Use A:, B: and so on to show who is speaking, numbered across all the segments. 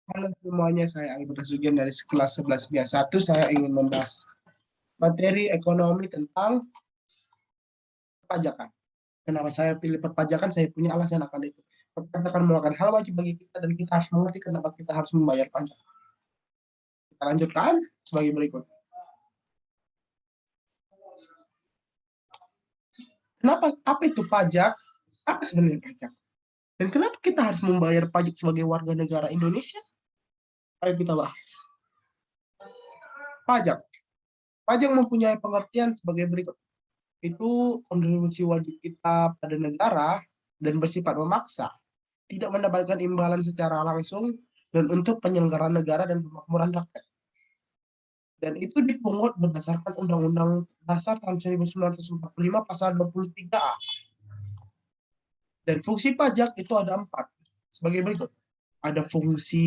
A: Halo semuanya, saya Angga Sugian dari kelas 11 biasa 1. Saya ingin membahas materi ekonomi tentang perpajakan. Kenapa saya pilih perpajakan? Saya punya alasan akan itu. Perpajakan merupakan hal wajib bagi kita dan kita harus mengerti kenapa kita harus membayar pajak. Kita lanjutkan sebagai berikut. Kenapa? Apa itu pajak? Apa sebenarnya pajak? Dan kenapa kita harus membayar pajak sebagai warga negara Indonesia? Ayo kita bahas. Pajak. Pajak mempunyai pengertian sebagai berikut. Itu kontribusi wajib kita pada negara dan bersifat memaksa, tidak mendapatkan imbalan secara langsung dan untuk penyelenggaraan negara dan pemakmuran rakyat. Dan itu dipungut berdasarkan Undang-Undang Dasar tahun 1945 pasal 23A. Dan fungsi pajak itu ada 4 sebagai berikut. Ada fungsi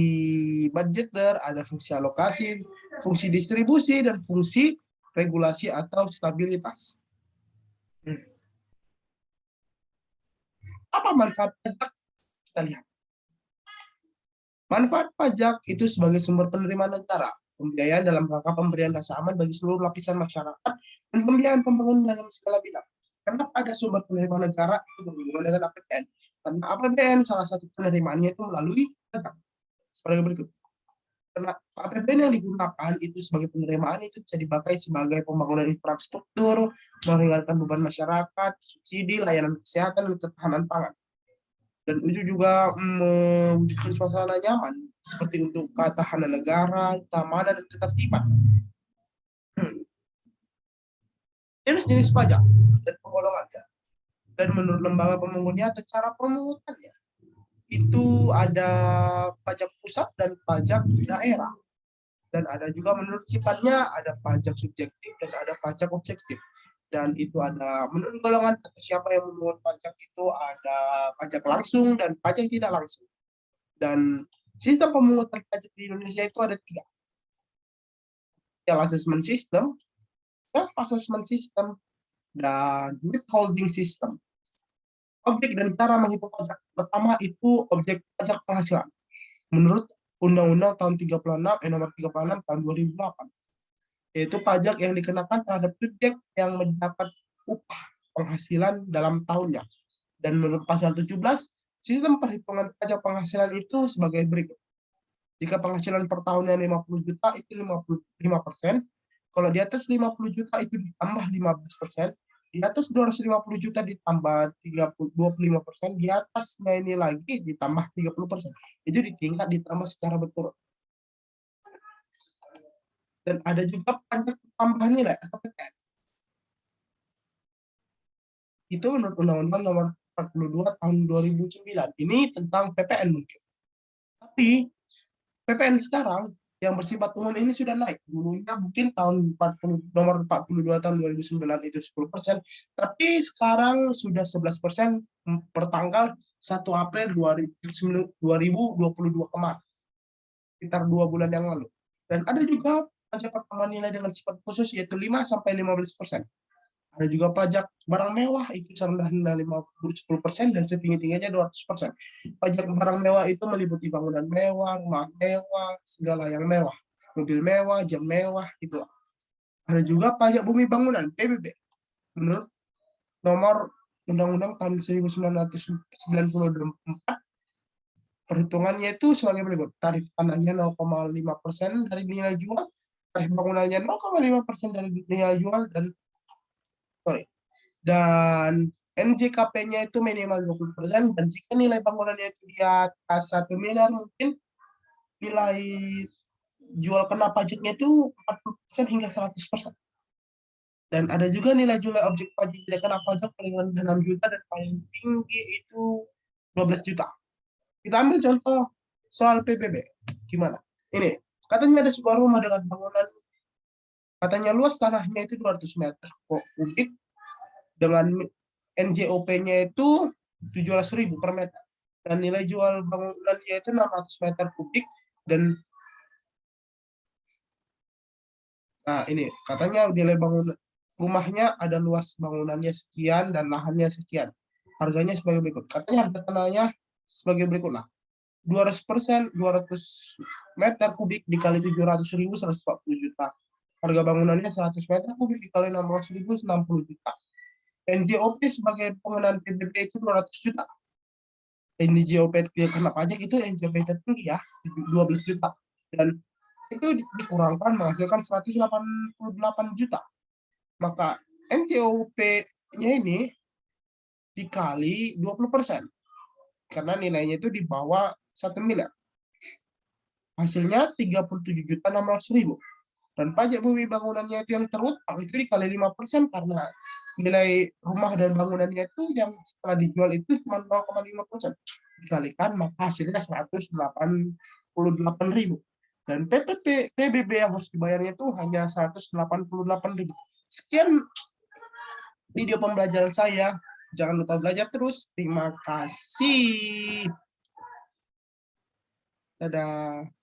A: budgeter, ada fungsi alokasi, fungsi distribusi, dan fungsi regulasi atau stabilitas. Apa manfaat pajak? Kita lihat. Manfaat pajak itu sebagai sumber penerimaan negara, pembiayaan dalam rangka pemberian rasa aman bagi seluruh lapisan masyarakat, dan pembiayaan pembangunan dalam segala bidang. Kenapa ada sumber penerimaan negara itu berhubungan dengan APBN? Karena APBN salah satu penerimaannya itu melalui pajak. Sebagai berikut. Karena APBN yang digunakan itu sebagai penerimaan itu bisa dipakai sebagai pembangunan infrastruktur, meringankan beban masyarakat, subsidi, layanan kesehatan, dan ketahanan pangan. Dan Uju juga mewujudkan suasana nyaman seperti untuk ketahanan negara, keamanan, dan ketertiban. Jenis-jenis pajak dan penggolongannya. Dan menurut lembaga pemungutannya atau cara pemungutannya itu ada pajak pusat dan pajak daerah. Dan ada juga menurut sifatnya ada pajak subjektif dan ada pajak objektif. Dan itu ada menurut golongan siapa yang memungut pajak itu ada pajak langsung dan pajak tidak langsung. Dan sistem pemungutan pajak di Indonesia itu ada 3. Assessment system, self-assessment system, dan withholding system. Objek dan cara menghitung pajak. Pertama itu objek pajak penghasilan. Menurut Undang-Undang tahun 36, nomor 36 tahun 2008. Yaitu pajak yang dikenakan terhadap subjek yang mendapat upah penghasilan dalam tahunnya. Dan menurut pasal 17, sistem perhitungan pajak penghasilan itu sebagai berikut. Jika penghasilan per tahunnya 50 juta, itu 55%. Kalau di atas 50 juta, itu ditambah 15%. Di atas 250 juta ditambah 25%. Di atasnya ini lagi ditambah 30%. Itu ditingkat ditambah secara berturut. Dan ada juga pajak tambahan nilai atau PPN. Itu menurut Undang-Undang nomor 42 tahun 2009. Ini tentang PPN mungkin. Tapi PPN sekarang yang bersifat umum ini sudah naik. Dulunya mungkin tahun nomor 42 tahun 2009 itu 10%, tapi sekarang sudah 11% per tanggal 1 April 2022 kemarin. Sekitar 2 bulan yang lalu. Dan ada juga pajak pertambahan nilai dengan sifat khusus yaitu 5-15%. Ada juga pajak barang mewah itu serendah-rendah 10% dan setinggi-tingginya 200%. Pajak barang mewah itu meliputi bangunan mewah, rumah mewah, segala yang mewah. Mobil mewah, jam mewah, itu. Ada juga pajak bumi bangunan, PBB. Menurut nomor Undang-Undang tahun 1994, perhitungannya itu sebagai berikut. Tarif tanahnya 0,5% dari nilai jual, tarif bangunannya 0,5% dari nilai jual, dan NJKP-nya itu minimal 20%, dan jika nilai bangunannya itu di atas 1 miliar, mungkin nilai jual kena pajaknya itu 40% hingga 100%. Dan ada juga nilai jual objek pajak tidak kena pajak paling rendah 6 juta dan paling tinggi itu 12 juta. Kita ambil contoh soal PBB. Gimana? Ini, katanya ada sebuah rumah dengan bangunan, katanya luas tanahnya itu 200 meter kubik, dengan NJOP-nya itu 700.000 per meter. Dan nilai jual bangunannya itu 600 meter kubik. Dan nah ini, katanya nilai bangunan rumahnya ada luas bangunannya sekian dan lahannya sekian. Harganya sebagai berikut. Katanya harga tanahnya sebagai berikut lah. 200%, 200 meter kubik dikali 700.000, 140 juta. Harga bangunannya 100 meter kubik dikali 600.000, 60 juta. NJOP sebagai pengenaan PBB itu 200 juta. NJOP kena pajak itu NJOP tertinggi ya, 12 juta. Dan itu dikurangkan menghasilkan 188 juta. Maka NJOP-nya ini dikali 20%. Karena nilainya itu di bawah 1 miliar. Hasilnya 37.600.000. Dan pajak bumi bangunannya itu yang terutang itu dikali 5% karena nilai rumah dan bangunannya itu yang setelah dijual itu cuma 0,5%. Dikalikan maka hasilnya 188.000. Dan PBB yang harus dibayarnya itu hanya 188.000. Sekian video pembelajaran saya. Jangan lupa belajar terus. Terima kasih. Dadah.